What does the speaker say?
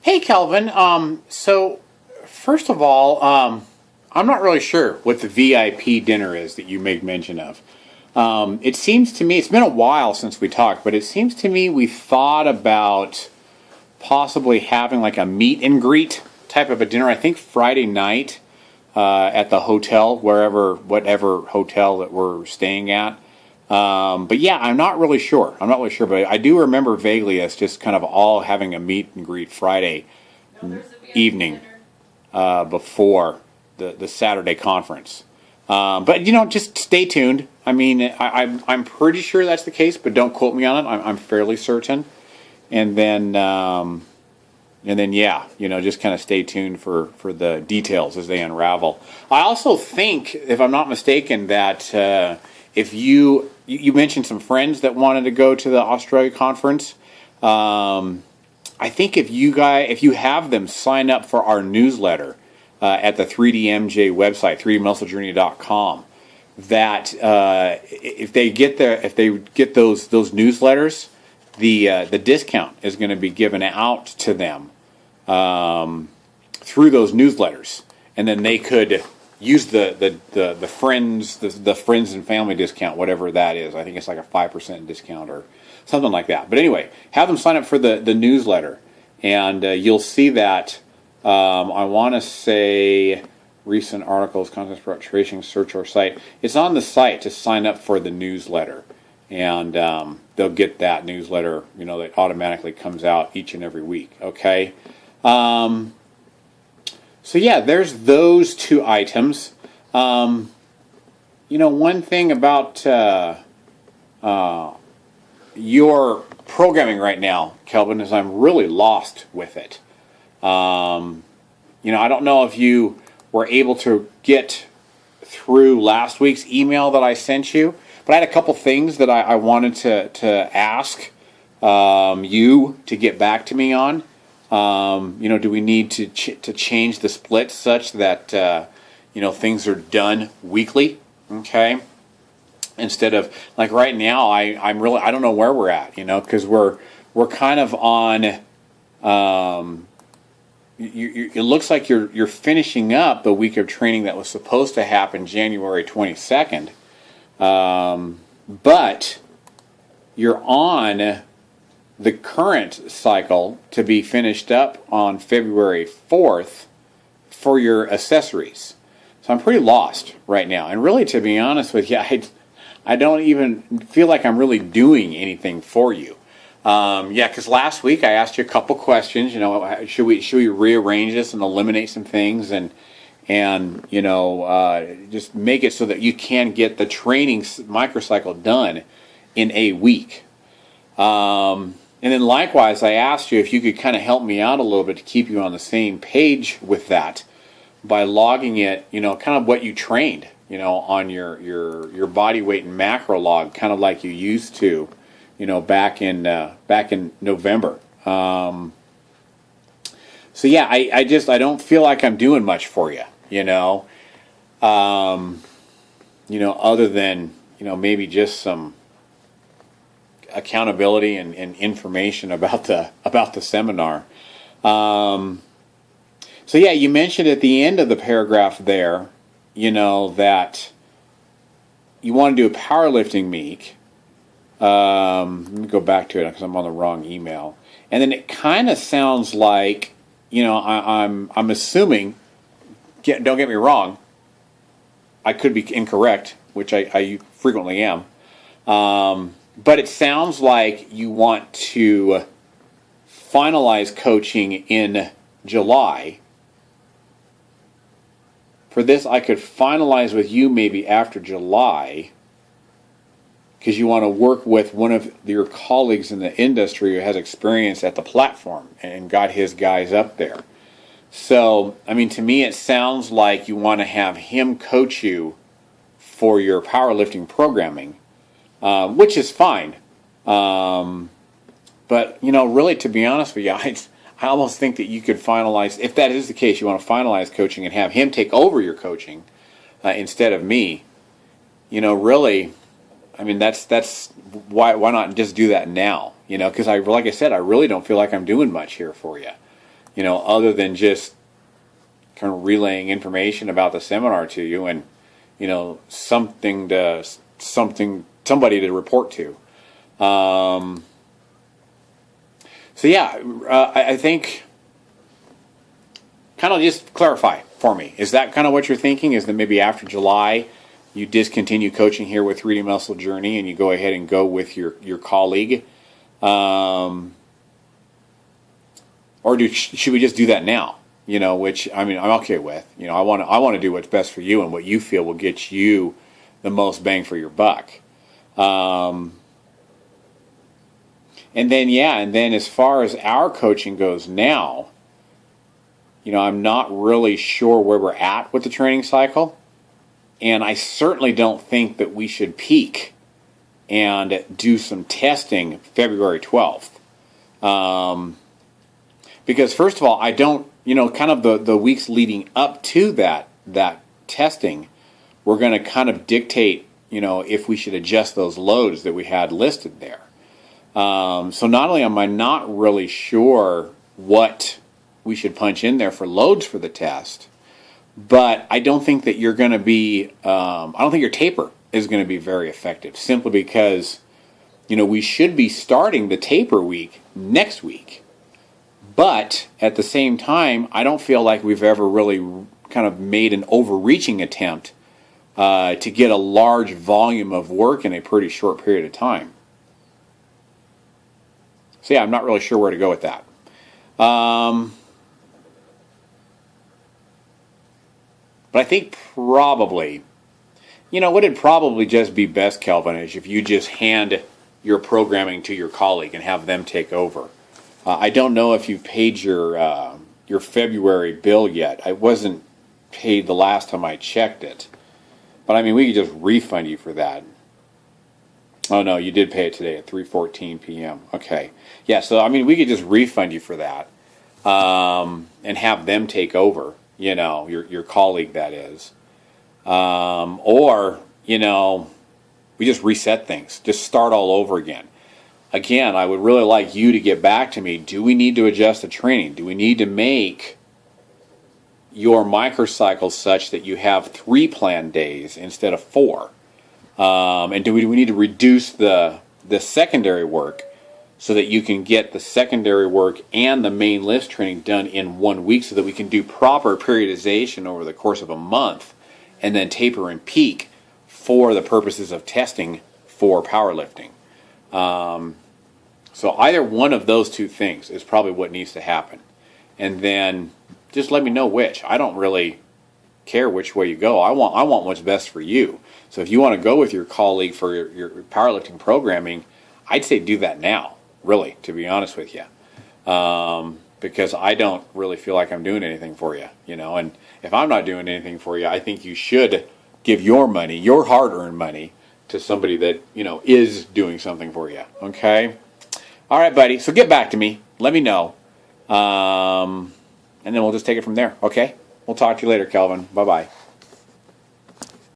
Hey, Kelvin. So first of all, I'm not really sure what the VIP dinner is that you make mention of. It seems to me it's been a while since we talked, but it seems to me we thought about possibly having like a meet and greet type of a dinner. I think Friday night at the hotel, whatever hotel that we're staying at. But yeah, I'm not really sure. But I do remember vaguely us just kind of all having a meet and greet Friday evening before the Saturday conference. But just stay tuned. I mean, I'm pretty sure that's the case, but don't quote me on it. I'm fairly certain. And then yeah, just kind of stay tuned for the details as they unravel. I also think, if I'm not mistaken, that if you mentioned some friends that wanted to go to the Australia conference, I think if you have them sign up for our newsletter at the 3DMJ website, 3dmusclejourney.com, that if they get those newsletters, the discount is going to be given out to them through those newsletters, and then they could use the friends and family discount, whatever that is. I think it's like a 5% discount or something like that. But anyway, have them sign up for the newsletter, and you'll see that. I want to say recent articles, contents about tracing, search our site. It's on the site to sign up for the newsletter, and they'll get that newsletter. That automatically comes out each and every week. Okay. So yeah, there's those two items. One thing about your programming right now, Kelvin, is I'm really lost with it. I don't know if you were able to get through last week's email that I sent you, but I had a couple things that I wanted to ask you to get back to me on. Do we need to change the split such that things are done weekly? Okay, instead of like right now, I don't know where we're at. Because we're kind of on. It looks like you're finishing up the week of training that was supposed to happen January 22nd, but you're on the current cycle to be finished up on February 4th for your accessories. So I'm pretty lost right now. And really, to be honest with you, I don't even feel like I'm really doing anything for you. Because last week I asked you a couple questions. Should we rearrange this and eliminate some things and just make it so that you can get the training microcycle done in a week. And then likewise, I asked you if you could kind of help me out a little bit to keep you on the same page with that by logging it, kind of what you trained, on your body weight and macro log, kind of like you used to, back in November. So yeah, I don't feel like I'm doing much for you, other than, maybe just some accountability and information about the seminar. So yeah, you mentioned at the end of the paragraph there, that you want to do a powerlifting meet. Let me go back to it because I'm on the wrong email. And then it kind of sounds like, I'm assuming. Don't get me wrong. I could be incorrect, which I frequently am. But it sounds like you want to finalize coaching in July. For this, I could finalize with you maybe after July, because you want to work with one of your colleagues in the industry who has experience at the platform and got his guys up there. So, to me, it sounds like you want to have him coach you for your powerlifting programming. Which is fine. But, really, to be honest with you, I almost think that you could finalize, if that is the case, you want to finalize coaching and have him take over your coaching instead of me. Really, that's why not just do that now? Because like I said, I really don't feel like I'm doing much here for you. other than just kind of relaying information about the seminar to you and, somebody to report to. So yeah, I think, kind of just clarify for me. Is that kind of what you're thinking? Is that maybe after July you discontinue coaching here with 3D Muscle Journey and you go ahead and go with your colleague? Or should we just do that now? Which I'm okay with. I want to do what's best for you and what you feel will get you the most bang for your buck. And then as far as our coaching goes now, I'm not really sure where we're at with the training cycle. And I certainly don't think that we should peak and do some testing February 12th. Because first of all, I don't, kind of the weeks leading up to that testing, we're going to kind of dictate, if we should adjust those loads that we had listed there. So not only am I not really sure what we should punch in there for loads for the test, but I don't think that you're going to be, I don't think your taper is going to be very effective, simply because, we should be starting the taper week next week. But at the same time, I don't feel like we've ever really kind of made an overreaching attempt to get a large volume of work in a pretty short period of time. So yeah, I'm not really sure where to go with that. But I think probably, what would probably just be best, Kelvin, is if you just hand your programming to your colleague and have them take over. I don't know if you've paid your February bill yet. I wasn't paid the last time I checked it. But we could just refund you for that. Oh no, you did pay it today at 3:14 p.m. Okay. Yeah, so we could just refund you for that. And have them take over, your colleague, that is. Or, we just reset things. Just start all over again. Again, I would really like you to get back to me. Do we need to adjust the training? Do we need to make your microcycles such that you have 3 planned days instead of 4? And do we need to reduce the secondary work so that you can get the secondary work and the main list training done in 1 week, so that we can do proper periodization over the course of a month and then taper and peak for the purposes of testing for powerlifting? So either one of those two things is probably what needs to happen. And then just let me know which. I don't really care which way you go. I want what's best for you. So if you want to go with your colleague for your powerlifting programming, I'd say do that now, really, to be honest with you. Because I don't really feel like I'm doing anything for you, and if I'm not doing anything for you, I think you should give your money, your hard-earned money, to somebody that, is doing something for you, okay? All right, buddy, so get back to me. Let me know. And then we'll just take it from there, okay? We'll talk to you later, Kelvin. Bye-bye.